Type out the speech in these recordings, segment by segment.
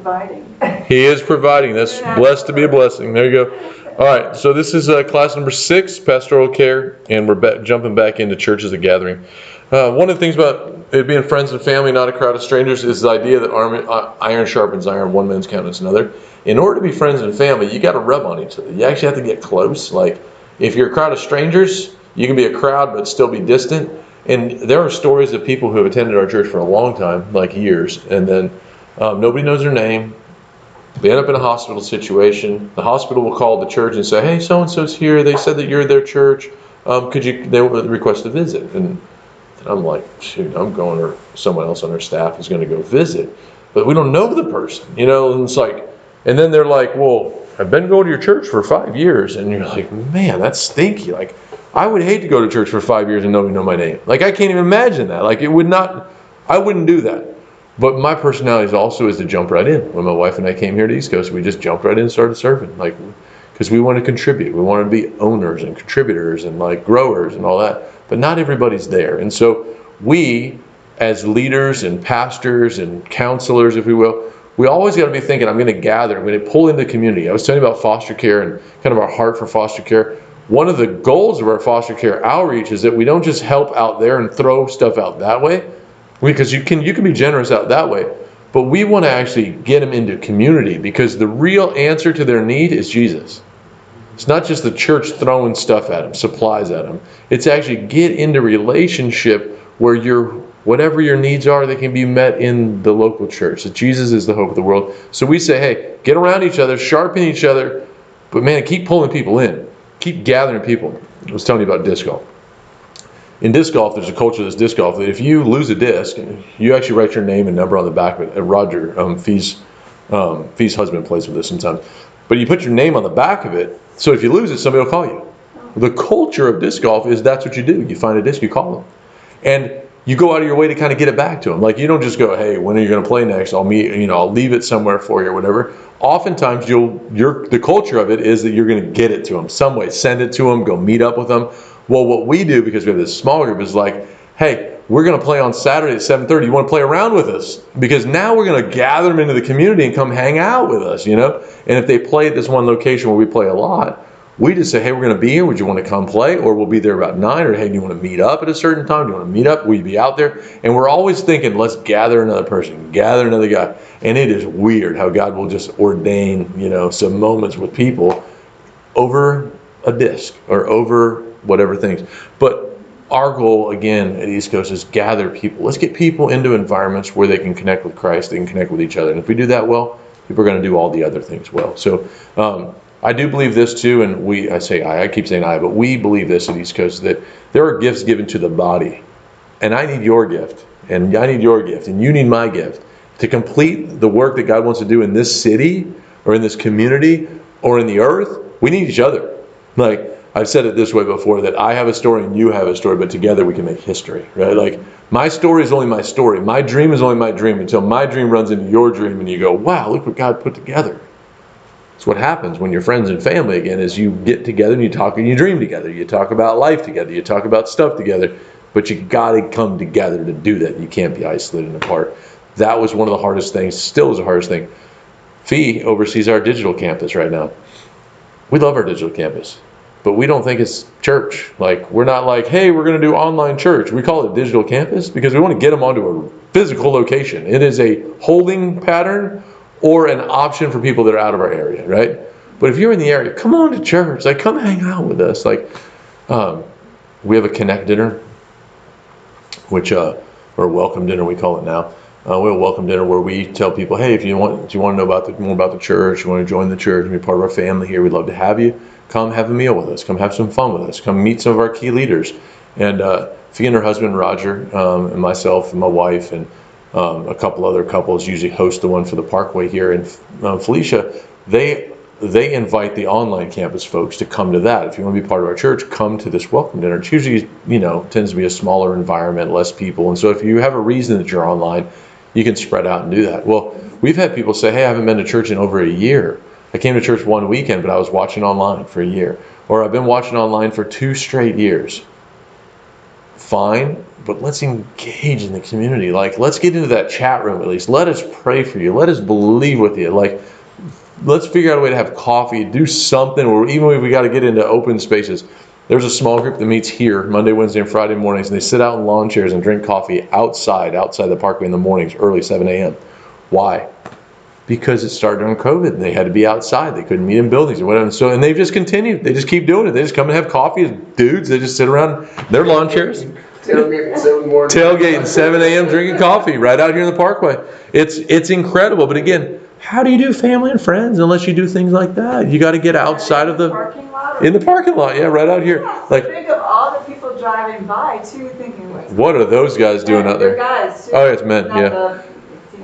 providing. He is providing. That's blessed to be a blessing. There you go. All right, so this is class number 6, Pastoral Care, and we're jumping back into church as a gathering. One of the things about it being friends and family, not a crowd of strangers, is the idea that iron sharpens iron, one man's countenance another. In order to be friends and family, you got to rub on each other. You actually have to get close. Like, if you're a crowd of strangers, you can be a crowd but still be distant. And there are stories of people who have attended our church for a long time, like years, and then nobody knows their name. They end up in a hospital situation. The hospital will call the church and say, "Hey, so-and-so's here. They said that you're their church. They will request a visit." And I'm like, shoot, I'm going, or someone else on our staff is going to go visit. But we don't know the person, and it's like, and then they're like, "Well, I've been going to your church for 5 years." And you're like, man, that's stinky. Like, I would hate to go to church for 5 years and nobody know my name. Like, I can't even imagine that. Like, I wouldn't do that. But my personality also is to jump right in. When my wife and I came here to East Coast, we just jumped right in and started serving. Like, because we want to contribute. We want to be owners and contributors and like growers and all that. But not everybody's there. And so we, as leaders and pastors and counselors, if we will, we always got to be thinking, I'm going to gather, I'm going to pull into the community. I was telling you about foster care and kind of our heart for foster care. One of the goals of our foster care outreach is that we don't just help out there and throw stuff out that way, because you can be generous out that way, but we want to actually get them into community, because the real answer to their need is Jesus. It's not just the church throwing stuff at them, supplies at them. It's actually get into relationship where whatever your needs are, they can be met in the local church. So Jesus is the hope of the world. So we say, hey, get around each other, sharpen each other, but man, keep pulling people in. Keep gathering people. I was telling you about disc golf. In disc golf, there's a culture that's disc golf that if you lose a disc, you actually write your name and number on the back of it. Roger, Fee's husband plays with this sometimes. But you put your name on the back of it, so if you lose it, somebody will call you. The culture of disc golf is that's what you do. You find a disc, you call them. And you go out of your way to kind of get it back to them. Like, you don't just go, hey, when are you going to play next? I'll leave it somewhere for you or whatever. Oftentimes, the culture of it is that you're going to get it to them some way. Send it to them, go meet up with them. Well, what we do, because we have this small group, is like, hey, we're going to play on Saturday at 7:30. You want to play around with us? Because now we're going to gather them into the community and come hang out with us, And if they play at this one location where we play a lot, we just say, hey, we're going to be here. Would you want to come play? Or we'll be there about 9. Or, hey, do you want to meet up at a certain time? Do you want to meet up? Will you be out there? And we're always thinking, let's gather another person, gather another guy. And it is weird how God will just ordain, some moments with people over a disc or over whatever things. But our goal, again, at East Coast is gather people. Let's get people into environments where they can connect with Christ, they can connect with each other. And if we do that well, people are going to do all the other things well. So I do believe this too, and I keep saying I, but we believe this at East Coast, that there are gifts given to the body. And I need your gift, and I need your gift, and you need my gift to complete the work that God wants to do in this city or in this community or in the earth. We need each other. Like, I've said it this way before, that I have a story and you have a story, but together we can make history, right? Like, my story is only my story. My dream is only my dream until my dream runs into your dream and you go, wow, look what God put together. It's what happens when you're friends and family again, is you get together and you talk and you dream together. You talk about life together. You talk about stuff together, but you got to come together to do that. You can't be isolated and apart. That was one of the hardest things, still is the hardest thing. Fee oversees our digital campus right now. We love our digital campus, but we don't think it's church. Like, we're not like, hey, we're going to do online church. We call it digital campus because we want to get them onto a physical location. It is a holding pattern or an option for people that are out of our area, right? But if you're in the area, come on to church. Like, come hang out with us. Like, we have a connect dinner, which or welcome dinner we call it now. We have a welcome dinner where we tell people, hey, if do you want to know more about the church, you want to join the church and be part of our family here, we'd love to have you. Come have a meal with us. Come have some fun with us. Come meet some of our key leaders. And Fee and her husband, Roger, and myself and my wife and a couple other couples usually host the one for the Parkway here. And Felicia, they invite the online campus folks to come to that. If you want to be part of our church, come to this welcome dinner. It's usually, tends to be a smaller environment, less people. And so if you have a reason that you're online, you can spread out and do that. Well, we've had people say, hey, I haven't been to church in over a year. I came to church one weekend, but I was watching online for a year. Or I've been watching online for 2 straight years. fine, but let's engage in the community. Like, let's get into that chat room at least. Let us pray for you. Let us believe with you. Like, let's figure out a way to have coffee, do something, or even if we got to get into open spaces. There's a small group that meets here Monday, Wednesday, and Friday mornings, and they sit out in lawn chairs and drink coffee outside the parkway in the mornings, early 7 a.m. Why? Because it started during COVID. They had to be outside. They couldn't meet in buildings or whatever. And they've just continued. They just keep doing it. They just come and have coffee as dudes. They just sit around their lawn chairs. Tailgating 7 a.m. drinking coffee right out here in the parkway. It's incredible. But again, how do you do family and friends unless you do things like that? You got to get outside of the parking lot. Yeah, right out here. Yeah, like, think of all the people driving by too, thinking, what are those guys doing out there? Guys too. Oh, it's men. Yeah.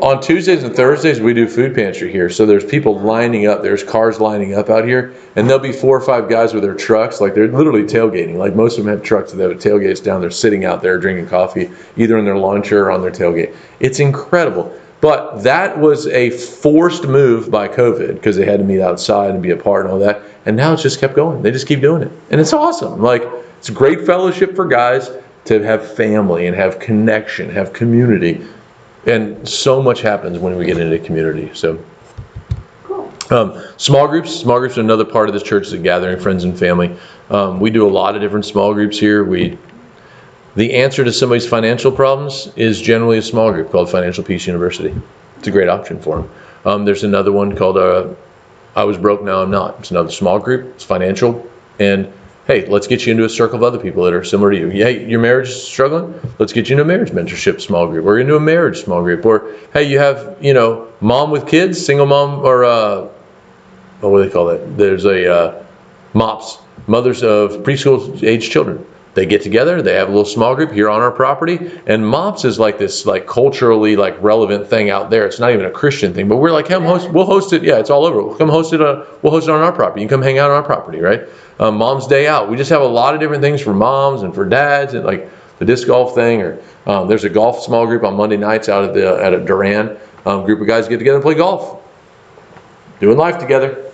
On Tuesdays and Thursdays, we do food pantry here. So there's people lining up. There's cars lining up out here. And there'll be 4 or 5 guys with their trucks. Like, they're literally tailgating. Like, most of them have trucks that have tailgates down. They're sitting out there drinking coffee, either in their lawn chair or on their tailgate. It's incredible. But that was a forced move by COVID because they had to meet outside and be apart and all that. And now it's just kept going. They just keep doing it. And it's awesome. Like, it's a great fellowship for guys to have family and have connection, have community. And so much happens when we get into community. So, cool. Small groups are another part of this church, is a gathering, friends and family. We do a lot of different small groups here. The answer to somebody's financial problems is generally a small group called Financial Peace University. It's a great option for them. There's another one called I Was Broke, Now I'm Not. It's another small group. It's financial. And hey, let's get you into a circle of other people that are similar to you. Yeah, your marriage is struggling? Let's get you into a marriage mentorship small group, or into a marriage small group. Or, hey, you have, mom with kids, single mom, or, what do they call that? There's a MOPS, mothers of preschool age children. They get together, they have a little small group here on our property, and MOPS is like this culturally relevant thing out there. It's not even a Christian thing, but we're like, we'll host it. Yeah, it's all over. We'll host it on our property. You can come hang out on our property, right? Mom's Day Out. We just have a lot of different things for moms and for dads, and like the disc golf thing, or there's a golf small group on Monday nights out at a Duran. Group of guys get together and play golf, doing life together.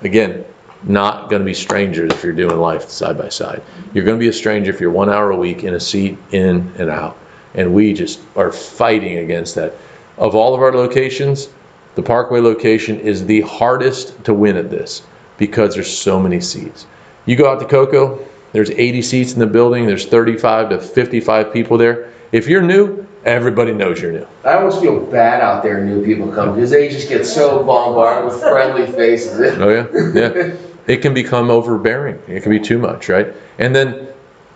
Again, not going to be strangers if you're doing life side by side. You're going to be a stranger if you're 1 hour a week in a seat, in and out. And we just are fighting against that. Of all of our locations, the Parkway location is the hardest to win at this because there's so many seats. You go out to Cocoa, there's 80 seats in the building, there's 35 to 55 people there. If you're new, everybody knows you're new. I always feel bad out there new people come because they just get so bombarded with friendly faces. Oh yeah. It can become overbearing. It can be too much, right? And then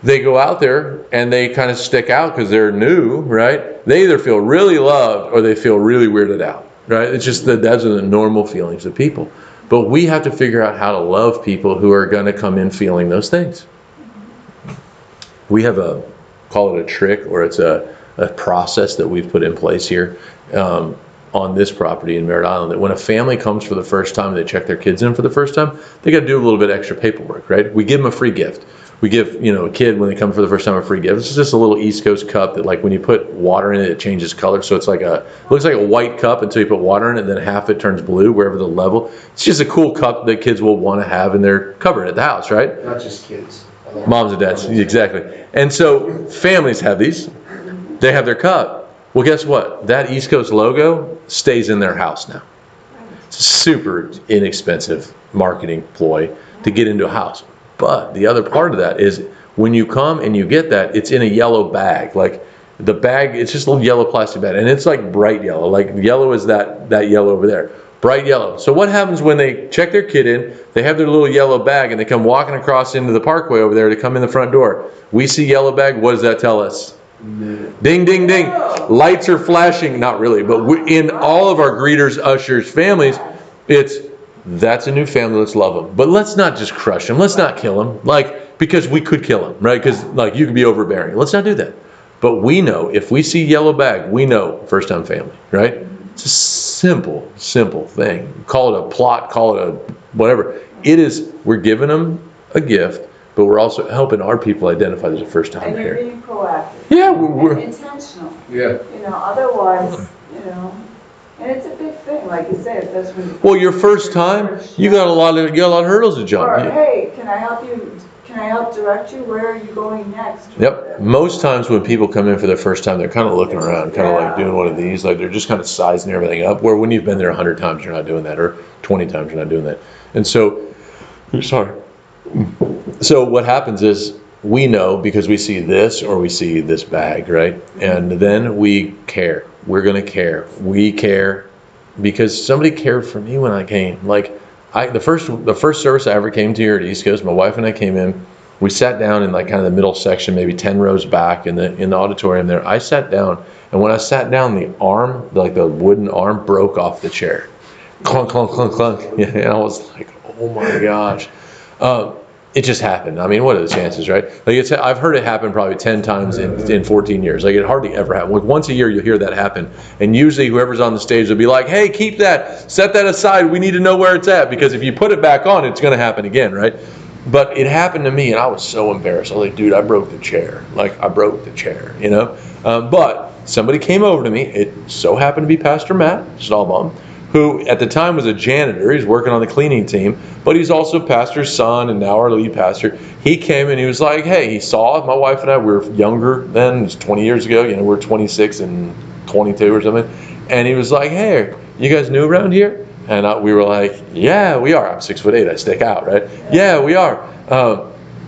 they go out there and they kind of stick out because they're new, right? They either feel really loved or they feel really weirded out, right? It's just that those are the normal feelings of people. But we have to figure out how to love people who are going to come in feeling those things. We have call it a trick, or it's a process that we've put in place here on this property in Merritt Island, that when a family comes for the first time and they check their kids in for the first time, they got to do a little bit extra paperwork, right? We give them a free gift. We give, a kid, when they come for the first time, a free gift. This is just a little East Coast cup that, when you put water in it, it changes color. So it's looks like a white cup until you put water in it, and then half it turns blue, wherever the level. It's just a cool cup that kids will want to have in their cupboard at the house, right? Not just kids. Moms and dads, exactly. And so families have these. They have their cup. Well, guess what? That East Coast logo stays in their house now. It's a super inexpensive marketing ploy to get into a house. But the other part of that is when you come and you get that, it's in a yellow bag. Like the bag, it's just a little yellow plastic bag. And it's like bright yellow. Like yellow is that yellow over there. Bright yellow. So what happens when they check their kid in, they have their little yellow bag, and they come walking across into the parkway over there to come in the front door. We see yellow bag. What does that tell us? Ding, ding, ding. Lights are flashing. Not really, but in all of our greeters, ushers, families, that's a new family. Let's love them. But let's not just crush them. Let's not kill them. Because we could kill them, right? Because you could be overbearing. Let's not do that. But we know, if we see yellow bag, we know first time family, right? It's a simple thing. Call it a plot, call it a whatever. We're giving them a gift, but we're also helping our people identify as a first time And you're parent. being proactive. Yeah, we're intentional. Yeah. Otherwise, and it's a big thing, like you said, especially when you. Well, your first time, you got a lot of hurdles to jump. Or, hey, can I help you? Can I help direct you? Where are you going next? Yep. most times when people come in for the first time, they're kind of looking around, kind of like doing one of these, like they're just kind of sizing everything up, where when you've been there 100 times, you're not doing that, or 20 times, you're not doing that. And so, sorry. So what happens is, we know because we see this or we see this bag, right? And then we care. We're going to care. We care because somebody cared for me when I came. Like, the first service I ever came to here at East Coast, my wife and I came in. We sat down in like kind of the middle section, maybe 10 rows back in the auditorium there. I sat down, and when I sat down, the arm, like the wooden arm, broke off the chair. Clunk, clunk, clunk, clunk. Yeah, and I was like, oh my gosh. It just happened. I mean, what are the chances, right? Like I've heard it happen probably 10 times in 14 years. Like it hardly ever happens. Like once a year you'll hear that happen. And usually whoever's on the stage will be like, hey, keep that, set that aside. We need to know where it's at, because if you put it back on, it's going to happen again, right? But it happened to me, and I was so embarrassed. I was like, dude, I broke the chair. Like, I broke the chair, you know? But somebody came over to me. It so happened to be Pastor Matt Stahlbaum, who at the time was a janitor. He's working on the cleaning team, but he's also pastor's son and now our lead pastor. He came and he was like, hey, he saw my wife and I, we were younger then, it was 20 years ago, you know, we're 26 and 22 or something. And he was like, hey, you guys new around here? And we were like, yeah, we are. I'm 6'8", I stick out, right? Yeah, we are.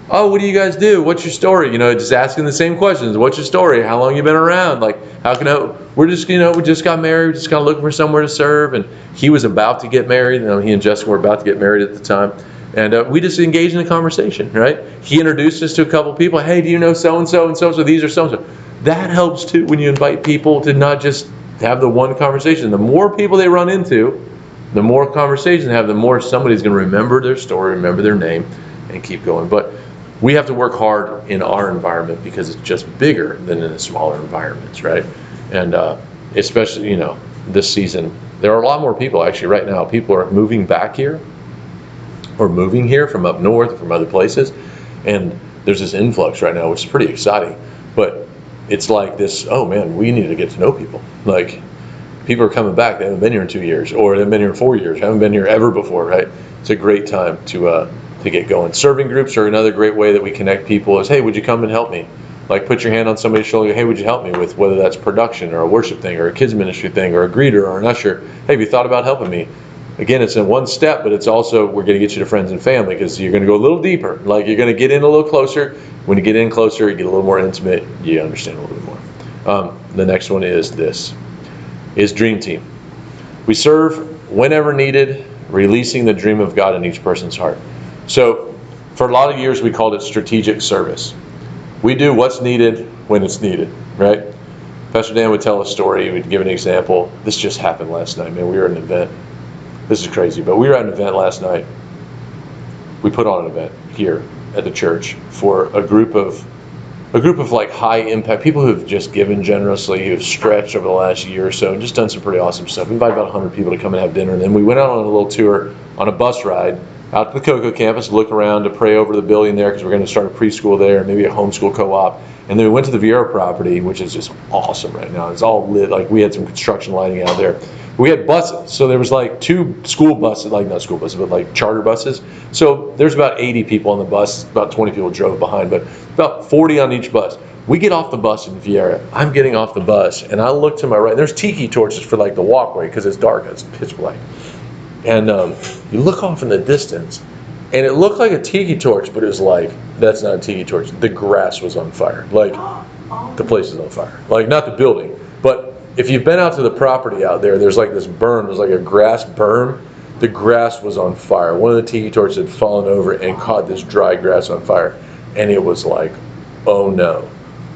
Oh, what do you guys do? What's your story? You know, just asking the same questions. What's your story? How long you been around? Like, how can I, we're just, you know, we just got married, we're just kind of looking for somewhere to serve. And he was about to get married. You know, he and Jessica were about to get married at the time. And we just engaged in a conversation, right? He introduced us to a couple people. Hey, do you know so-and-so and so-and-so? These are so-and-so. That helps too when you invite people to not just have the one conversation. The more people they run into, the more conversations they have, the more somebody's going to remember their story, remember their name, and keep going. But we have to work hard in our environment because it's just bigger than in the smaller environments, right? And especially, you know, this season, there are a lot more people actually right now. People are moving back here or moving here from up north, from other places. And there's this influx right now, which is pretty exciting. But it's like this, oh man, we need to get to know people. Like, people are coming back. They haven't been here in 2 years, or they've been here in 4 years. Haven't been here ever before, right? It's a great time to get going. Serving groups are another great way that we connect people. Is, hey, would you come and help me? Like, put your hand on somebody's shoulder. Hey, would you help me with whether that's production or a worship thing or a kids ministry thing or a greeter or an usher? Hey, have you thought about helping me? Again, it's in one step, but it's also, we're going to get you to friends and family, because you're going to go a little deeper. Like, you're going to get in a little closer. When you get in closer, you get a little more intimate. You understand a little bit more. The next one is this, is Dream Team. We serve whenever needed, releasing the dream of God in each person's heart. So for a lot of years, we called it strategic service. We do what's needed when it's needed, right? Pastor Dan would tell a story. We'd give an example. This just happened last night, man. We were at an event. This is crazy, but we were at an event last night. We put on an event here at the church for a group of like high impact people who have just given generously, who have stretched over the last year or so, and just done some pretty awesome stuff. We invited about 100 people to come and have dinner, and then we went out on a little tour on a bus ride out to the Cocoa campus, look around to pray over the building there, because we're going to start a preschool there, maybe a homeschool co-op. And then we went to the Vieira property, which is just awesome right now. It's all lit. Like, we had some construction lighting out there. We had buses. So there was like 2 school buses, like not school buses, but like charter buses. So there's about 80 people on the bus. About 20 people drove behind, but about 40 on each bus. We get off the bus in Vieira. I'm getting off the bus, and I look to my right. There's tiki torches for like the walkway, because it's dark. It's pitch black. And you look off in the distance, and it looked like a tiki torch, but it was like, that's not a tiki torch. The grass was on fire. Like, the place is on fire. Like, not the building. But if you've been out to the property out there, there's like this berm. There's like a grass berm. The grass was on fire. One of the tiki torches had fallen over and caught this dry grass on fire. And it was like, oh no.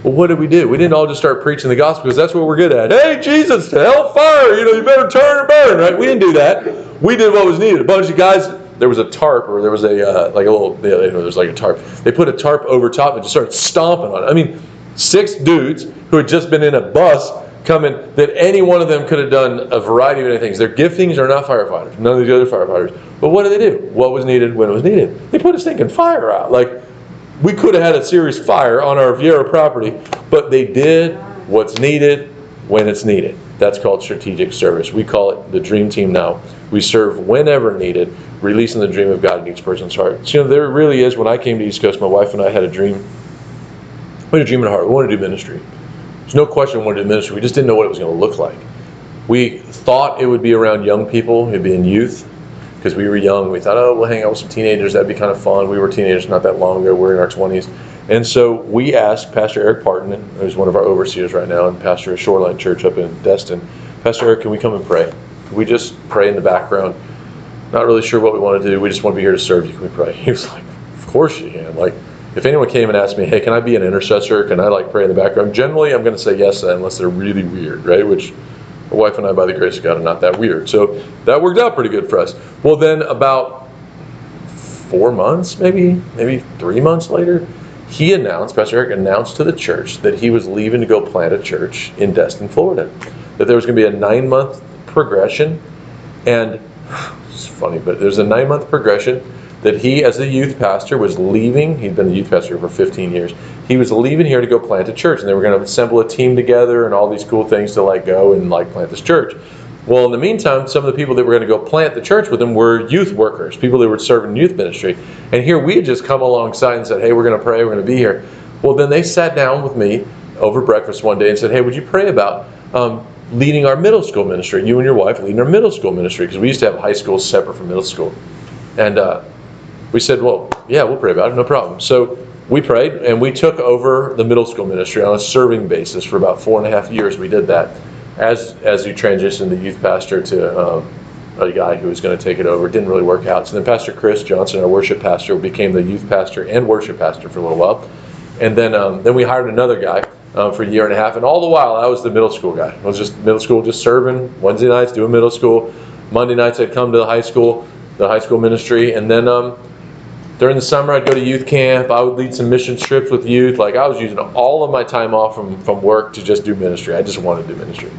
Well, what did we do? We didn't all just start preaching the gospel, because that's what we're good at. Hey, Jesus, hellfire, you better turn or burn, right? We didn't do that. We did what was needed. A bunch of guys, there was a tarp, or there was a, like a little, there was like a tarp. They put a tarp over top and just started stomping on it. I mean, 6 dudes who had just been in a bus coming, that any one of them could have done a variety of things. Their giftings are not firefighters, none of the other firefighters. But what did they do? What was needed when it was needed? They put a stinking fire out. Like, we could have had a serious fire on our Vieira property, but they did what's needed when it's needed. That's called strategic service. We call it the Dream Team now. We serve whenever needed, releasing the dream of God in each person's heart. So, there really is, when I came to East Coast, my wife and I had a dream We had a dream in our heart. We wanted to do ministry. There's no question we wanted to do ministry. We just didn't know what it was going to look like. We thought it would be around young people. It'd be in youth. Because we were young. We thought, oh, we'll hang out with some teenagers. That'd be kind of fun. We were teenagers not that long ago. We're in our 20s. And so we asked Pastor Eric Parton, who's one of our overseers right now and pastor of Shoreline Church up in Destin, Pastor Eric, can we come and pray? Can we just pray in the background? Not really sure what we want to do. We just want to be here to serve you. Can we pray? He was like, of course you can. Like, if anyone came and asked me, hey, can I be an intercessor? Can I pray in the background? Generally, I'm going to say yes unless they're really weird, right? Which my wife and I, by the grace of God, are not that weird. So that worked out pretty good for us. Well, then about 4 months, maybe 3 months later, Pastor Eric announced to the church that he was leaving to go plant a church in Destin, Florida. That there was going to be a 9-month progression. And it's funny, but there's a 9-month progression that he, as a youth pastor, was leaving. He'd been the youth pastor for 15 years. He was leaving here to go plant a church, and they were going to assemble a team together and all these cool things to go and plant this church. Well, in the meantime, some of the people that were going to go plant the church with him were youth workers, people that were serving youth ministry. And here we had just come alongside and said, hey, we're going to pray, we're going to be here. Well, then they sat down with me over breakfast one day and said, hey, would you pray about leading our middle school ministry? You and your wife leading our middle school ministry, because we used to have high school separate from middle school. And we said, well, yeah, we'll pray about it, no problem. So we prayed, and we took over the middle school ministry on a serving basis for about 4.5 years. We did that as you transitioned the youth pastor to a guy who was going to take it over. It didn't really work out. So then Pastor Chris Johnson, our worship pastor, became the youth pastor and worship pastor for a little while. And then we hired another guy for a year and a half. And all the while, I was the middle school guy. I was just middle school, just serving Wednesday nights, doing middle school. Monday nights, I'd come to the high school ministry. And then during the summer, I'd go to youth camp. I would lead some mission trips with youth. I was using all of my time off from work to just do ministry. I just wanted to do ministry.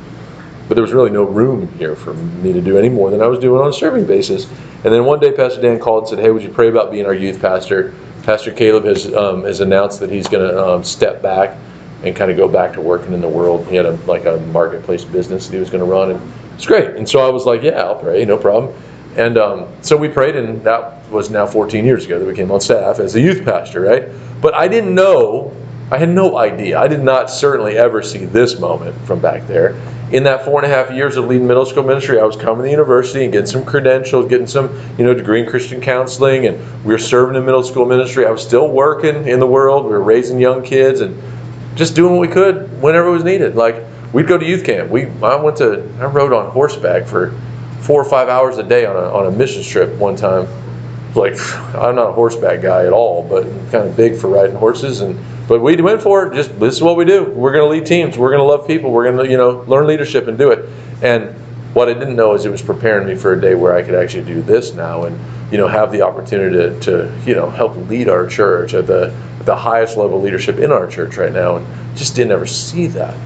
But there was really no room here for me to do any more than I was doing on a serving basis. And then one day, Pastor Dan called and said, hey, would you pray about being our youth pastor? Pastor Caleb has announced that he's going to step back and kind of go back to working in the world. He had a marketplace business that he was going to run, and it's great. And so I was like, yeah, I'll pray, no problem. And so we prayed, and that was now 14 years ago that we came on staff as a youth pastor, right? But I didn't know, I had no idea. I did not certainly ever see this moment from back there. In that 4.5 years of leading middle school ministry, I was coming to the university and getting some credentials, getting some degree in Christian counseling, and we were serving in middle school ministry. I was still working in the world. We were raising young kids and just doing what we could whenever it was needed. We'd go to youth camp. I rode on horseback for 4 or 5 hours a day on a mission trip one time. I'm not a horseback guy at all, but I'm kind of big for riding horses. But we went for it. Just this is what we do. We're going to lead teams. We're going to love people. We're going to learn leadership and do it. And what I didn't know is it was preparing me for a day where I could actually do this now and have the opportunity to help lead our church at the highest level of leadership in our church right now. And just didn't ever see that.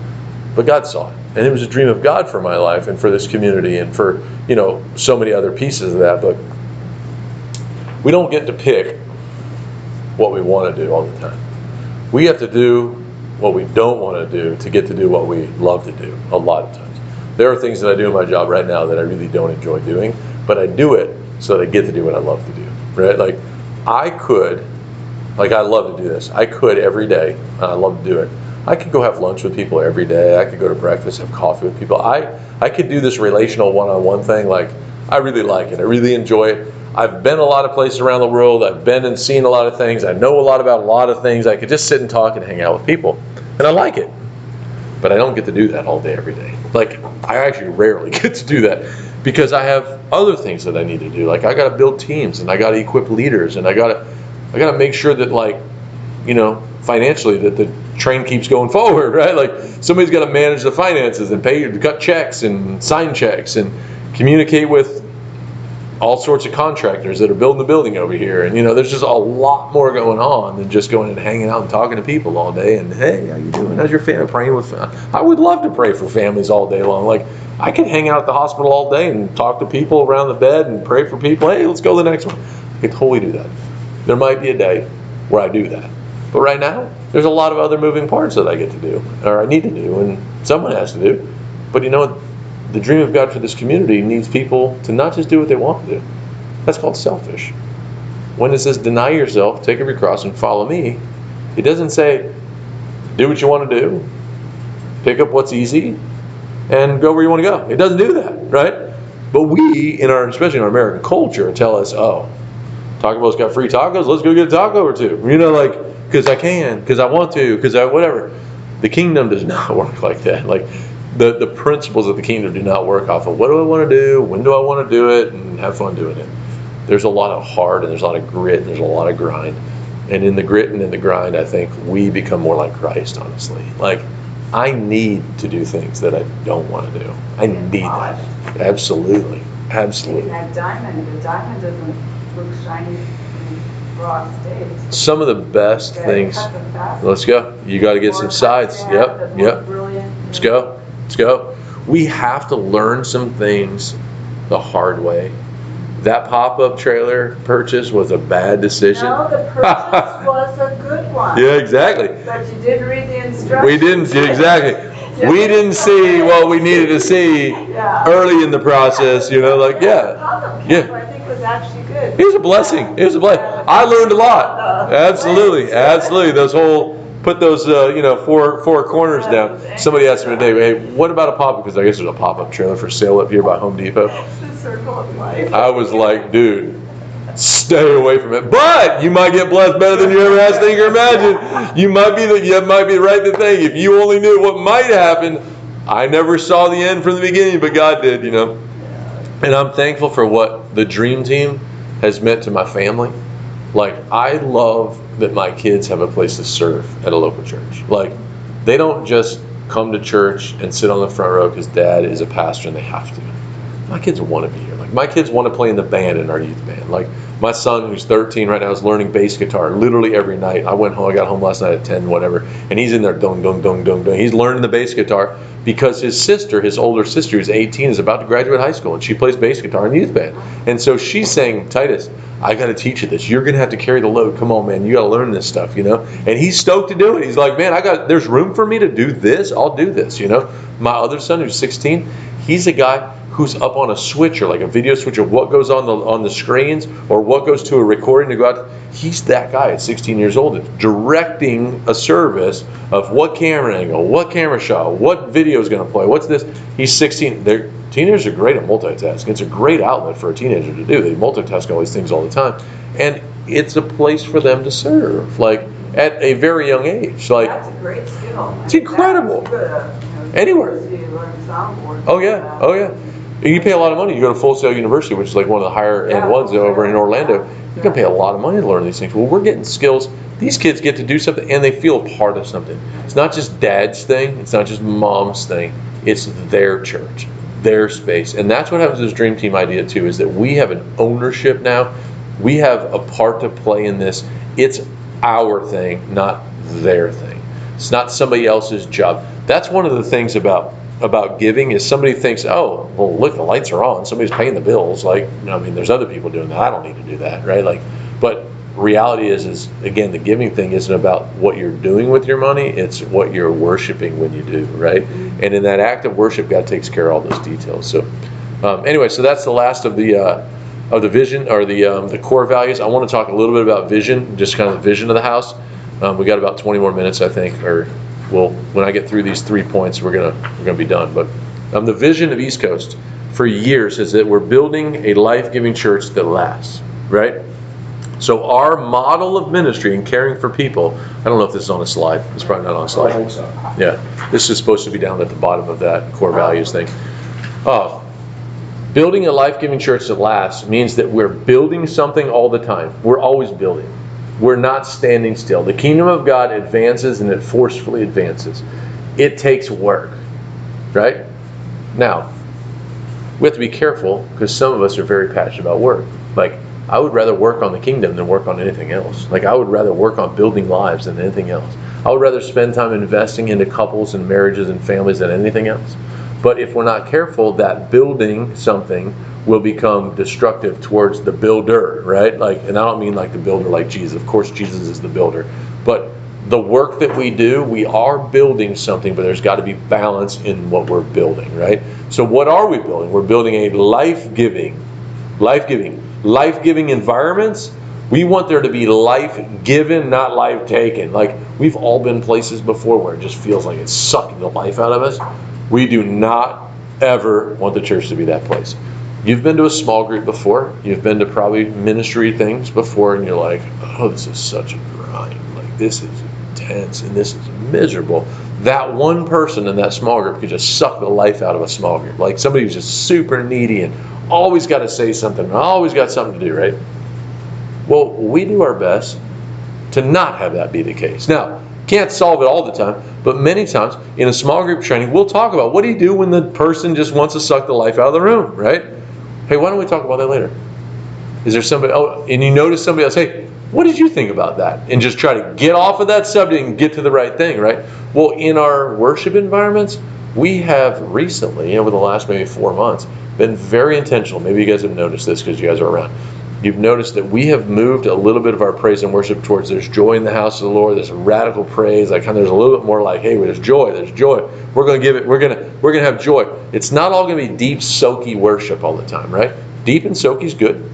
But God saw it. And it was a dream of God for my life and for this community and for, so many other pieces of that. But we don't get to pick what we want to do all the time. We have to do what we don't want to do to get to do what we love to do a lot of times. There are things that I do in my job right now that I really don't enjoy doing, but I do it so that I get to do what I love to do, right? I love to do this. I could every day. I love to do it. I could go have lunch with people every day. I could go to breakfast, have coffee with people. I could do this relational one-on-one thing. I really like it. I really enjoy it. I've been a lot of places around the world. I've been and seen a lot of things. I know a lot about a lot of things. I could just sit and talk and hang out with people. And I like it. But I don't get to do that all day, every day. I actually rarely get to do that because I have other things that I need to do. I got to build teams, and I got to equip leaders, and I got to make sure that financially that the train keeps going forward, right? Somebody's got to manage the finances and cut checks and sign checks and communicate with all sorts of contractors that are building the building over here. And there's just a lot more going on than just going and hanging out and talking to people all day. And hey, how you doing? How's your family? Praying with I would love to pray for families all day long. I could hang out at the hospital all day and talk to people around the bed and pray for people. Hey, let's go to the next one. I could totally do that. There might be a day where I do that. But right now, there's a lot of other moving parts that I get to do, or I need to do, and someone has to do. But the dream of God for this community needs people to not just do what they want to do. That's called selfish. When it says deny yourself, take up your cross, and follow me, it doesn't say do what you want to do, pick up what's easy, and go where you want to go. It doesn't do that, right? But we, especially in our American culture, tell us, oh, Taco Bell's got free tacos, let's go get a taco or two. Like, because I can, because I want to, because I whatever. The kingdom does not work like that. Like, the principles of the kingdom do not work off of what do I want to do, when do I want to do it, and have fun doing it. There's a lot of heart, and there's a lot of grit, and there's a lot of grind. And in the grit and in the grind, I think we become more like Christ, honestly. Like, I need to do things that I don't want to do. I need that. Absolutely. Absolutely. And that the diamond doesn't look shiny in raw state. Some of the best things. Let's go. You got to get some sides. Yep. Let's go. Let's go. We have to learn some things the hard way. That pop-up trailer purchase was a bad decision. No, the purchase was a good one. Yeah, exactly. But you didn't read the instructions. We didn't, exactly. We didn't see what we needed to see early in the process, The pop-up Yeah. camper, I think, was actually good. It was a blessing. It was a blessing. I learned a lot. Absolutely. Absolutely. Put those, four corners down. Somebody asked me today, hey, what about a pop-up? Because I guess there's a pop-up trailer for sale up here by Home Depot. The circle of life. I was like, dude, stay away from it. But you might get blessed better than you ever asked, think, or imagine. You might be the right thing. If you only knew what might happen, I never saw the end from the beginning, but God did, And I'm thankful for what the Dream Team has meant to my family. Like, I love that my kids have a place to serve at a local church. Like, they don't just come to church and sit on the front row because dad is a pastor and they have to. My kids want to be here. Like, my kids want to play in the band in our youth band. Like, my son, who's 13 right now, is learning bass guitar literally every night. I got home last night at 10, whatever, and he's in there, dung, dung, dung, dung, dung. He's learning the bass guitar because his older sister, who's 18, is about to graduate high school, and she plays bass guitar in the youth band. And so she's saying, Titus, I got to teach you this. You're going to have to carry the load. Come on, man. You got to learn this stuff, And he's stoked to do it. He's like, man, there's room for me to do this. I'll do this, My other son, who's 16, he's a guy who's up on a switcher, like a video switcher, what goes on the screens or what goes to a recording to go out. He's that guy at 16 years old, directing a service of what camera angle, what camera shot, what video is going to play, what's this. He's 16. Teenagers are great at multitasking. It's a great outlet for a teenager to do. They multitask all these things all the time. And it's a place for them to serve, like at a very young age. Like, that's a great skill. It's incredible. Anywhere. Oh yeah. You pay a lot of money. You go to Full Sail University, which is like one of the higher end ones over in Orlando. You can pay a lot of money to learn these things. Well, we're getting skills. These kids get to do something, and they feel a part of something. It's not just dad's thing. It's not just mom's thing. It's their church, their space. And that's what happens with this Dream Team idea, too, is that we have an ownership now. We have a part to play in this. It's our thing, not their thing. It's not somebody else's job. That's one of the things about giving is somebody thinks, oh, well, look, the lights are on. Somebody's paying the bills. Like, there's other people doing that. I don't need to do that, right? Like, but reality is again, the giving thing isn't about what you're doing with your money. It's what you're worshiping when you do, right? And in that act of worship, God takes care of all those details. So anyway, so that's the last of the vision or the core values. I want to talk a little bit about vision, just kind of the vision of the house. We got about 20 more minutes, I think, when I get through these 3 points, we're gonna be done. But the vision of East Coast for years is that we're building a life-giving church that lasts, right? So our model of ministry and caring for people, I don't know if this is on a slide. It's probably not on a slide. I think so. Yeah, this is supposed to be down at the bottom of that core values thing. Building a life-giving church that lasts means that we're building something all the time. We're always building. We're not standing still. The kingdom of God advances, and it forcefully advances. It takes work, right? Now, we have to be careful because some of us are very passionate about work. Like, I would rather work on the kingdom than work on anything else. Like, I would rather work on building lives than anything else. I would rather spend time investing into couples and marriages and families than anything else. But if we're not careful, that building something will become destructive towards the builder, right? Like, and I don't mean like the builder like Jesus. Of course, Jesus is the builder. But the work that we do, we are building something, but there's got to be balance in what we're building, right? So what are we building? We're building a life-giving environments We want there to be life given, not life taken. Like, we've all been places before where it just feels like it's sucking the life out of us. We do not ever want the church to be that place. You've been to a small group before. You've been to probably ministry things before, and you're like, oh, this is such a grind. Like, this is intense, and this is miserable. That one person in that small group could just suck the life out of a small group. Like somebody who's just super needy and always got to say something, always got something to do, right? Well, we do our best to not have that be the case. Now, can't solve it all the time, but many times in a small group training, we'll talk about what do you do when the person just wants to suck the life out of the room, right? Hey, why don't we talk about that later? Is there somebody, and you notice somebody else, hey, what did you think about that? And just try to get off of that subject and get to the right thing, right? Well, in our worship environments, we have recently, over the last maybe 4 months, been very intentional. Maybe you guys have noticed this because you guys are around. You've noticed that we have moved a little bit of our praise and worship towards there's joy in the house of the Lord, there's radical praise, like kind of there's a little bit more like, hey, there's joy. We're going to give it, we're going to have joy. It's not all going to be deep, soaky worship all the time, right? Deep and soaky is good.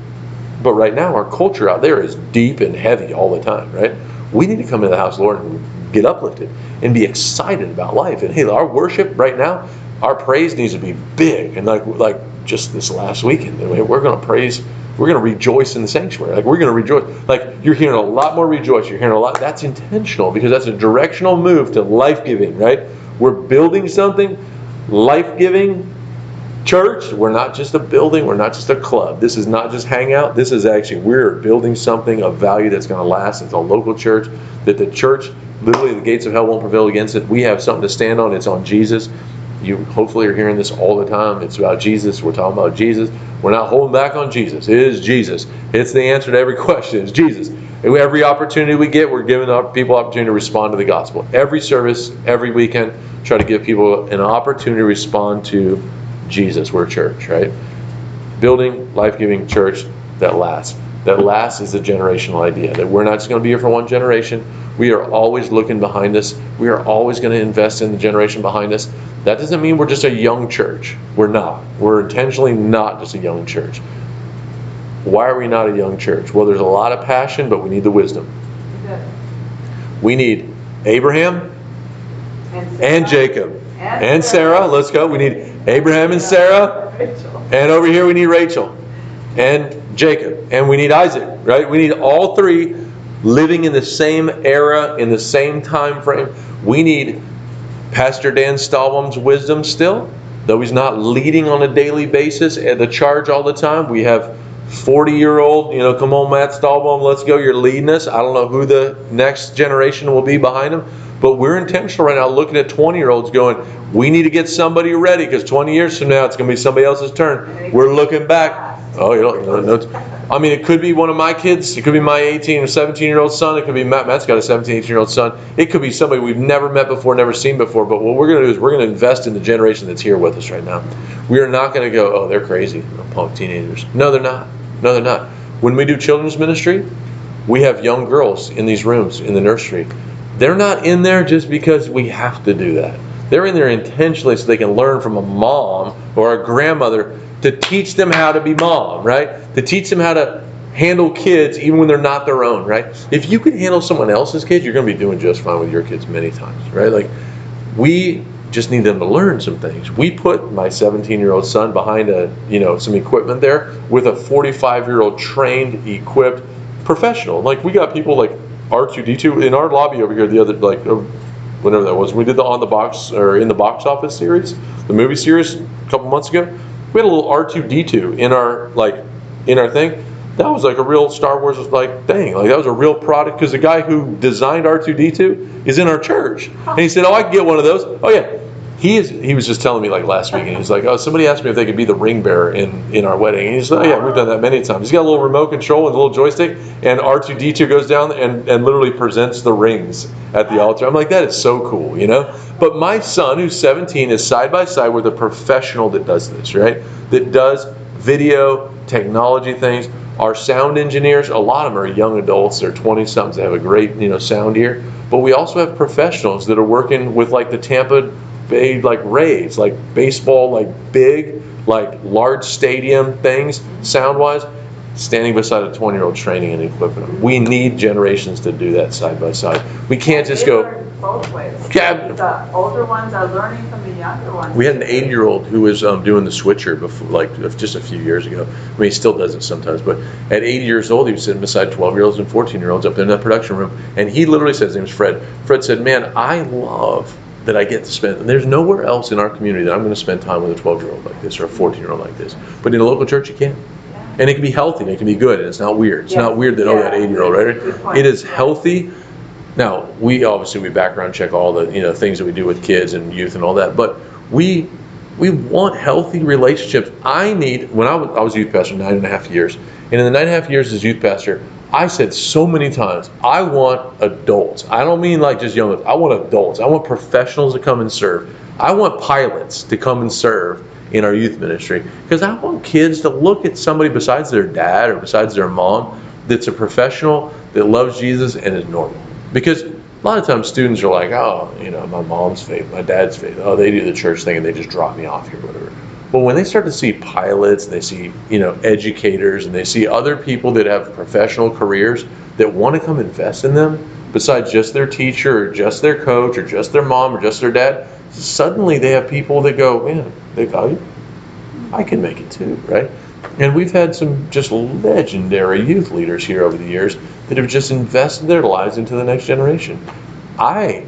But right now, our culture out there is deep and heavy all the time, right? We need to come into the house of the Lord and get uplifted and be excited about life. And hey, our worship right now, our praise needs to be big. And like just this last weekend, we're going to praise, we're going to rejoice in the sanctuary. Like, we're going to rejoice. Like, you're hearing a lot more rejoice. You're hearing a lot. That's intentional because that's a directional move to life-giving, right? We're building something life-giving. Church, we're not just a building, we're not just a club. This is not just hangout. This is actually, we're building something of value that's going to last. It's a local church, that the church, literally the gates of hell won't prevail against it. We have something to stand on. It's on Jesus. You hopefully are hearing this all the time. It's about Jesus. We're talking about Jesus. We're not holding back on Jesus. It is Jesus. It's the answer to every question. It's Jesus. Every opportunity we get, we're giving people opportunity to respond to the gospel. Every service, every weekend, try to give people an opportunity to respond to Jesus. We're a church, right? Building life-giving church that lasts. That lasts is a generational idea. That we're not just going to be here for one generation. We are always looking behind us. We are always going to invest in the generation behind us. That doesn't mean we're just a young church. We're not. We're intentionally not just a young church. Why are we not a young church? Well, there's a lot of passion, but we need the wisdom. We need Abraham and Jacob and Sarah. Let's go. We need Abraham and Sarah. And over here we need Rachel and Jacob. And we need Isaac, right? We need all three living in the same era, in the same time frame. We need Pastor Dan Stahlbaum's wisdom still, though he's not leading on a daily basis and the charge all the time. We have 40-year-old, come on, Matt Stahlbaum, let's go. You're leading us. I don't know who the next generation will be behind him. But we're intentional right now looking at 20-year-olds going, we need to get somebody ready because 20 years from now it's going to be somebody else's turn. We're looking back. Oh, I mean, it could be one of my kids. It could be my 18 or 17-year-old son. It could be Matt. Matt's got a 17, 18-year-old son. It could be somebody we've never met before, never seen before. But what we're going to do is we're going to invest in the generation that's here with us right now. We are not going to go, oh, they're crazy, punk teenagers. No, they're not. No, they're not. When we do children's ministry, we have young girls in these rooms in the nursery. They're not in there just because we have to do that. They're in there intentionally so they can learn from a mom or a grandmother to teach them how to be mom, right? To teach them how to handle kids even when they're not their own, right? If you can handle someone else's kids, you're going to be doing just fine with your kids many times, right? Like, we just need them to learn some things. We put my 17-year-old son behind some equipment there with a 45-year-old trained, equipped professional. Like, we got people like R2D2 in our lobby over here the other, whenever that was. We did the On the Box or In the Box Office series, the movie series a couple months ago. We had a little R2D2 in our thing. That was like a real Star Wars thing. Like, that was a real product because the guy who designed R2D2 is in our church. And he said, oh, I can get one of those. Oh yeah. He was just telling me last week, and he's like, oh, somebody asked me if they could be the ring bearer in our wedding. And he's like, oh yeah, we've done that many times. He's got a little remote control and a little joystick, and R2D2 goes down and literally presents the rings at the altar. I'm like, that is so cool, But my son, who's 17, is side by side with a professional that does this, right? That does video, technology things. Our sound engineers, a lot of them are young adults. They're 20-somethings. They have a great, sound ear. But we also have professionals that are working with the Tampa Bay Rays, baseball, big, large stadium things, sound-wise. standing beside a 20-year-old training and equipping them. We need generations to do that side by side. We can't just They go, learn both ways. Yeah. The older ones are learning from the younger ones. we had an 80-year-old who was doing the switcher before, like just a few years ago. I mean, he still does it sometimes, but at 80 years old, he was sitting beside 12-year-olds and 14-year-olds up in that production room. And he literally said, his name was Fred. Fred said, man, I love that I get to spend, there's nowhere else in our community that I'm going to spend time with a 12-year-old like this or a 14-year-old like this. But in a local church, you can. And it can be healthy, and it can be good, and it's not weird. It's not weird that, oh, that 80-year-old, right? It is healthy. Now, we background check all the, things that we do with kids and youth and all that, but we want healthy relationships. When I was youth pastor 9.5 years, and in the 9.5 years as youth pastor, I said so many times, I want adults. I don't mean like just young adults. I want adults. I want professionals to come and serve. I want pilots to come and serve in our youth ministry, because I want kids to look at somebody besides their dad or besides their mom that's a professional, that loves Jesus and is normal. Because a lot of times students are like, oh, my mom's faith, my dad's faith, oh, they do the church thing and they just drop me off here, whatever. But when they start to see pilots, and they see, educators, and they see other people that have professional careers that want to come invest in them, besides just their teacher or just their coach or just their mom or just their dad, suddenly they have people that go, man, they value, I can make it too, right? And we've had some just legendary youth leaders here over the years that have just invested their lives into the next generation. I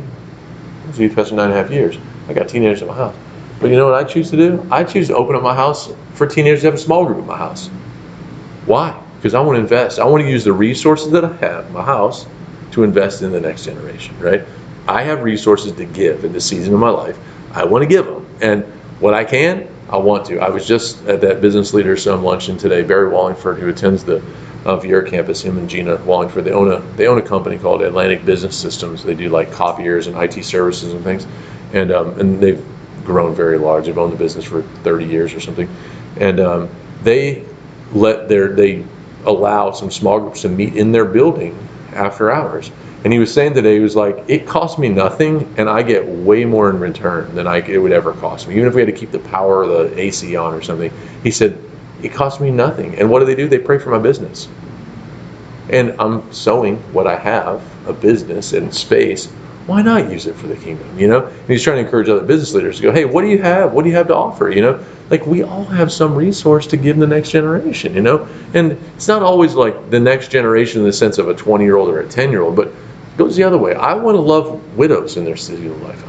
was a youth pastor 9.5 years. I got teenagers in my house. But you know what I choose to do? I choose to open up my house for teenagers to have a small group in my house. Why? Because I want to invest. I want to use the resources that I have in my house to invest in the next generation, right? I have resources to give in this season of my life. I want to give them. And what I can, I want to. I was just at that business leader some luncheon today. Barry Wallingford, who attends the Viera campus, him and Gina Wallingford, they own a company called Atlantic Business Systems. They do like copiers and IT services and things. And they've grown very large. They've owned the business for 30 years or something. And they allow some small groups to meet in their building after hours. And he was saying today, he was like, it costs me nothing, and I get way more in return than it would ever cost me. Even if we had to keep the power of the AC on or something, he said, it costs me nothing. And what do? They pray for my business. And I'm sowing what I have, a business and space. Why not use it for the kingdom, And he's trying to encourage other business leaders to go, hey, what do you have? What do you have to offer, Like, we all have some resource to give the next generation, And it's not always like the next generation in the sense of a 20-year-old or a 10-year-old, but it goes the other way. I want to love widows in their season of life.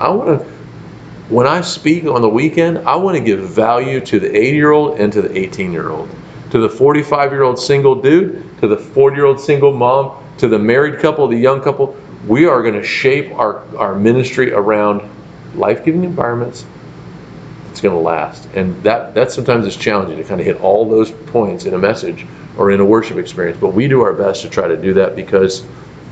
When I speak on the weekend, I want to give value to the 80-year-old and to the 18-year-old, to the 45-year-old single dude, to the 40-year-old single mom, to the married couple, the young couple. We are going to shape our ministry around life-giving environments. It's going to last. And that sometimes is challenging to kind of hit all those points in a message or in a worship experience. But we do our best to try to do that because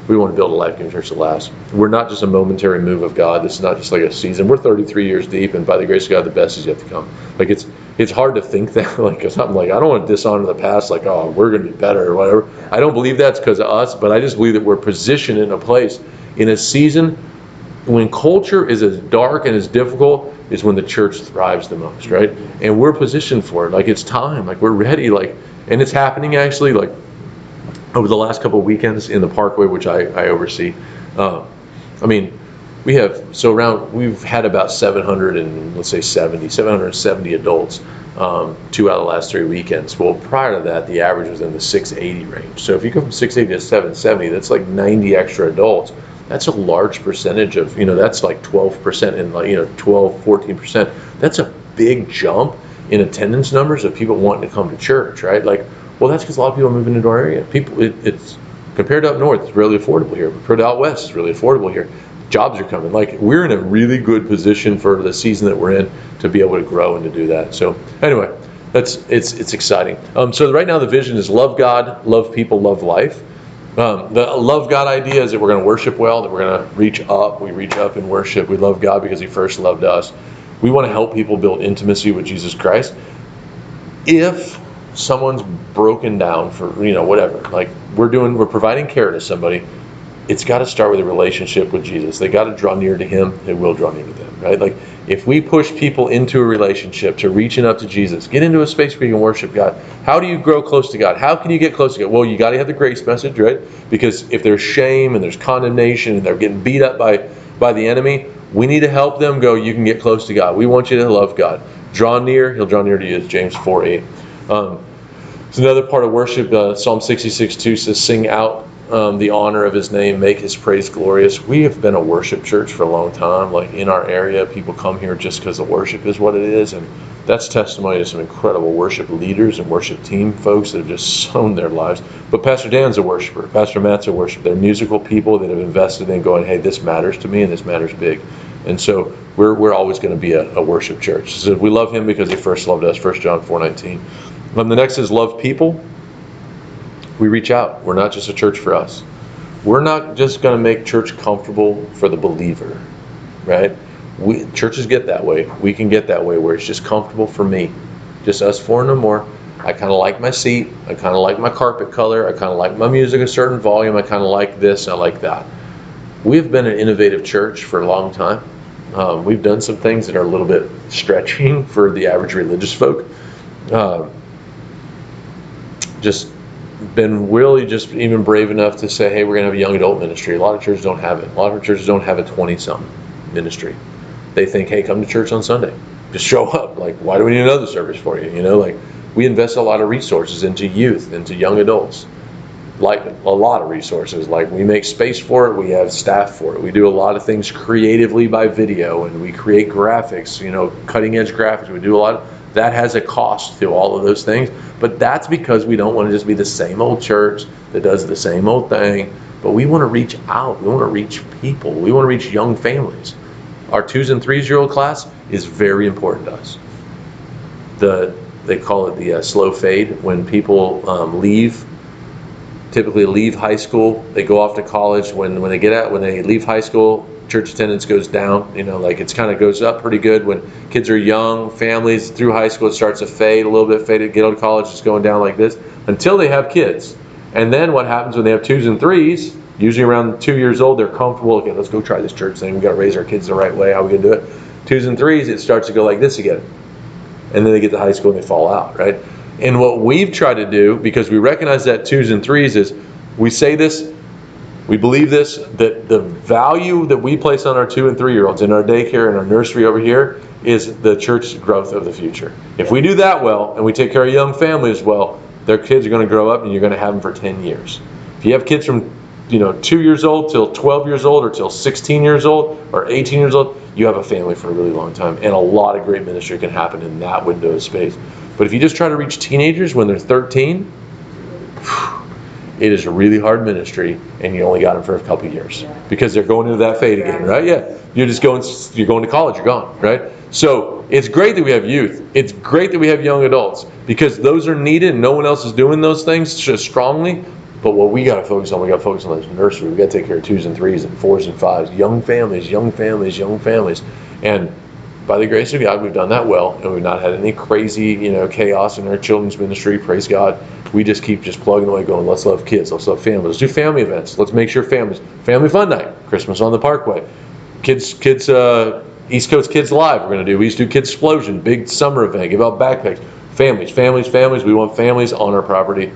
we want to build a life-giving church that lasts. We're not just a momentary move of God. This is not just like a season. We're 33 years deep, and by the grace of God, the best is yet to come. Like, it's hard to think that, like, something like, I don't want to dishonor the past, like, oh, we're going to be better or whatever. I don't believe that's because of us, but I just believe that we're positioned in a place, in a season when culture is as dark and as difficult is when the church thrives the most, right? And we're positioned for it. Like, it's time. Like, we're ready. Like, and it's happening actually, like, over the last couple of weekends in the Parkway, which I oversee. We've had about 770 adults 2 out of the last 3 weekends. Well, prior to that, the average was in the 680 range. So if you go from 680 to 770, that's like 90 extra adults. That's a large percentage of, that's like 12% and 12, 14%. That's a big jump in attendance numbers of people wanting to come to church, right? Like, well, that's because a lot of people are moving into our area. It's compared to up north, it's really affordable here. Compared to out west, it's really affordable here. Jobs are coming. Like, we're in a really good position for the season that we're in to be able to grow and to do that. So anyway, it's exciting. So right now the vision is love God, love people, love life. The love God idea is that we're going to worship well, that we're going to reach up. We reach up in worship. We love God because He first loved us. We want to help people build intimacy with Jesus Christ. If someone's broken down for whatever, like we're providing care to somebody, it's got to start with a relationship with Jesus. They got to draw near to Him. They will draw near to them, right? Like, If we push people into a relationship, to reaching up to Jesus, get into a space where you can worship God. How do you grow close to God? How can you get close to God? Well, you got to have the grace message, right? Because if there's shame and there's condemnation and they're getting beat up by the enemy, we need to help them go, you can get close to God. We want you to love God. Draw near, he'll draw near to you, as James 4:8. It's another part of worship. Psalm 66:2 says, sing out the honor of his name, make his praise glorious. We have been a worship church for a long time. Like in our area, people come here just because the worship is what it is. And that's testimony to some incredible worship leaders and worship team folks that have just sown their lives. But Pastor Dan's a worshiper. Pastor Matt's a worshiper. They're musical people that have invested in going, hey, this matters to me and this matters big. And so we're always going to be a worship church. So we love him because he first loved us, 1 John 4:19. The next is love people. We reach out. We're not just a church for us. We're not just going to make church comfortable for the believer, right? Churches get that way. We can get that way where it's just comfortable for me. Just us four and no more. I kind of like my seat. I kind of like my carpet color. I kind of like my music a certain volume. I kind of like this. I like that. We've been an innovative church for a long time. We've done some things that are a little bit stretching for the average religious folk. Just been really just even brave enough to say, hey, we're going to have a young adult ministry. A lot of churches don't have it. A lot of churches don't have a 20-something ministry. They think, hey, come to church on Sunday. Just show up. Like, why do we need another service for you? You know, like, we invest a lot of resources into youth, into young adults. Like, a lot of resources. Like, we make space for it. We have staff for it. We do a lot of things creatively by video, and we create graphics, you know, cutting-edge graphics. We do a lot of... That has a cost to all of those things, but that's because we don't want to just be the same old church that does the same old thing, but we want to reach out. We want to reach people. We want to reach young families. Our 2s and 3-year-old class is very important to us. They call it the slow fade. When people typically leave high school, they go off to college. When they leave high school, church attendance goes down. You know, like it's kind of goes up pretty good when kids are young, families through high school. It starts to fade a little bit, get out of college, it's going down like this until they have kids. And then what happens when they have 2s and 3s? Usually around 2 years old, they're comfortable. Okay, let's go try this church thing. We got to raise our kids the right way. How are we gonna do it? 2s and 3s, it starts to go like this again, and then they get to high school and they fall out, right? And what we've tried to do, because we recognize that 2s and 3s, is we say this. We believe this, that the value that we place on our 2 and 3-year-olds in our daycare and our nursery over here is the church growth of the future. If we do that well, and we take care of young families well, their kids are going to grow up and you're going to have them for 10 years. If you have kids from 2 years old till 12 years old or till 16 years old or 18 years old, you have a family for a really long time. And a lot of great ministry can happen in that window of space. But if you just try to reach teenagers when they're 13, it is a really hard ministry, and you only got them for a couple of years because they're going into that fade again, right? Yeah, you're going to college, you're gone, right? So it's great that we have youth. It's great that we have young adults because those are needed. And no one else is doing those things just strongly. But what we got to focus on, this nursery. We got to take care of 2s and 3s and 4s and 5s, young families. And by the grace of God, we've done that well, and we've not had any crazy, chaos in our children's ministry. Praise God. We just keep plugging away, going, let's love kids, let's love families, let's do family events, let's make sure family fun night, Christmas on the Parkway, kids, East Coast Kids Live. We're going to do. We used to do Kids Explosion, big summer event, give out backpacks. Families. We want families on our property,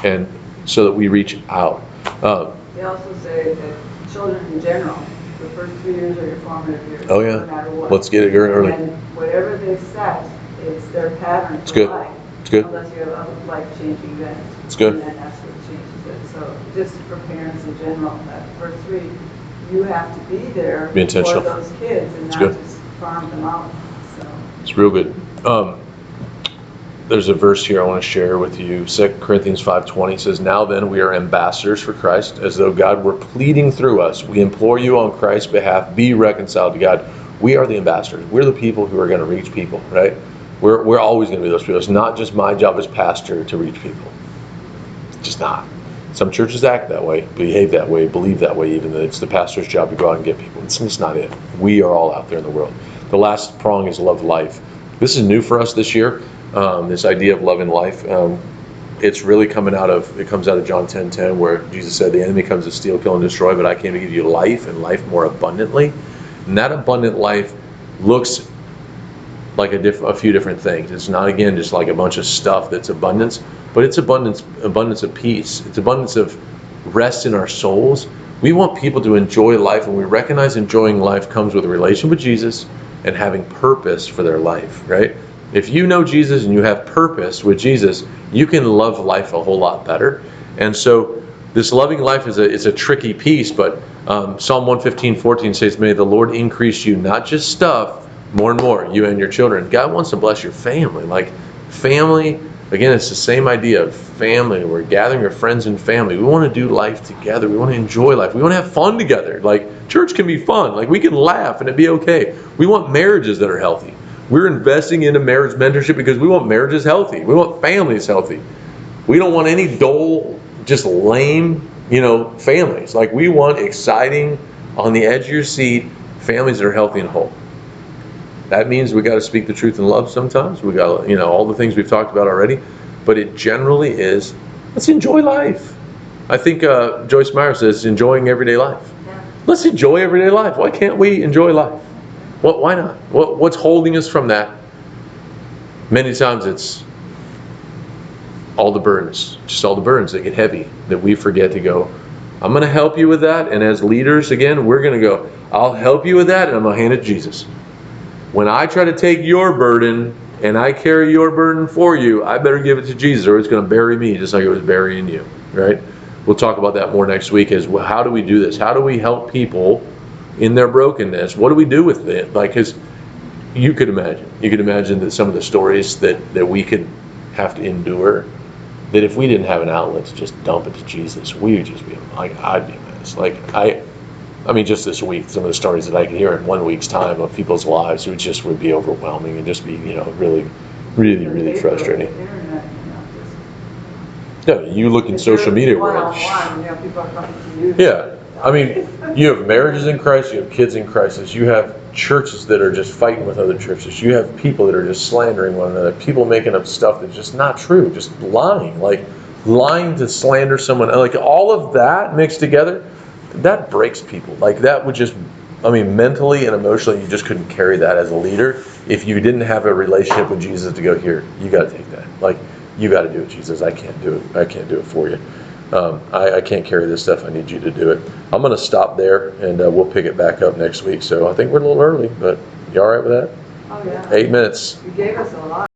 and so that we reach out. They also say that children in general, the first 3 years are your formative years. Oh yeah. No matter what. Let's get it early. And whatever they've set, it's their pattern It's for good. life. It's good. Unless you have a life-changing event. It's good. And then that's what changes it. So just for parents in general, that first 3, you have to be there Be intentional. for those kids and It's not good. just farm them out. So It's real good. There's a verse here I want to share with you. 2 Corinthians 5:20 says, now then we are ambassadors for Christ, as though God were pleading through us. We implore you on Christ's behalf, be reconciled to God. We are the ambassadors. We're the people who are going to reach people, right? We're always going to be those people. It's not just my job as pastor to reach people. It's just not. Some churches act that way, behave that way, believe that way, even though it's the pastor's job to go out and get people. It's just not it. We are all out there in the world. The last prong is love life. This is new for us this year. This idea of loving life, it's really comes out of John 10:10, where Jesus said, the enemy comes to steal, kill, and destroy, but I came to give you life and life more abundantly. And that abundant life looks like a few different things. It's not, again, just like a bunch of stuff that's abundance, but it's abundance of peace. It's abundance of rest in our souls. We want people to enjoy life, and we recognize enjoying life comes with a relation with Jesus and having purpose for their life, right? If you know Jesus and you have purpose with Jesus, you can love life a whole lot better. And so this loving life is a tricky piece, but Psalm 115:14 says, "May the Lord increase you, not just stuff, more and more, you and your children." God wants to bless your family. Like family, again, it's the same idea of family. We're gathering your friends and family. We want to do life together. We want to enjoy life. We want to have fun together. Like church can be fun. Like we can laugh and it'd be okay. We want marriages that are healthy. We're investing into marriage mentorship because we want marriages healthy. We want families healthy. We don't want any dull, just lame, families. Like we want exciting, on the edge of your seat, families that are healthy and whole. That means we got to speak the truth in love sometimes. We got, all the things we've talked about already. But it generally is, let's enjoy life. I think Joyce Meyer says, enjoying everyday life. Yeah. Let's enjoy everyday life. Why can't we enjoy life? Why not? What's holding us from that? Many times it's all the burdens, just all the burdens that get heavy, that we forget to go, I'm going to help you with that. And as leaders, again, we're going to go, I'll help you with that, and I'm going to hand it to Jesus. When I try to take your burden and I carry your burden for you, I better give it to Jesus, or it's going to bury me just like it was burying you, right? We'll talk about that more next week. As well, how do we do this? How do we help people in their brokenness? What do we do with it? Like, because you could imagine that some of the stories that we could have to endure, that if we didn't have an outlet to just dump it to Jesus, we would just be like, I'd be a mess. Like I mean, just this week, some of the stories that I could hear in 1 week's time of people's lives would be overwhelming and just be, really, really, really frustrating. Yeah, you look in social media world. People are coming to you. Yeah, I mean, you have marriages in crisis, you have kids in crisis, you have churches that are just fighting with other churches, you have people that are just slandering one another, people making up stuff that's just not true, just lying to slander someone, like all of that mixed together, that breaks people. Like that would just, mentally and emotionally, you just couldn't carry that as a leader if you didn't have a relationship with Jesus to go, here, you got to take that. Like, you got to do it, Jesus. I can't do it. I can't do it for you. I can't carry this stuff. I need you to do it. I'm going to stop there, and we'll pick it back up next week. So I think we're a little early, but you all right with that? Oh, yeah. 8 minutes. You gave us a lot.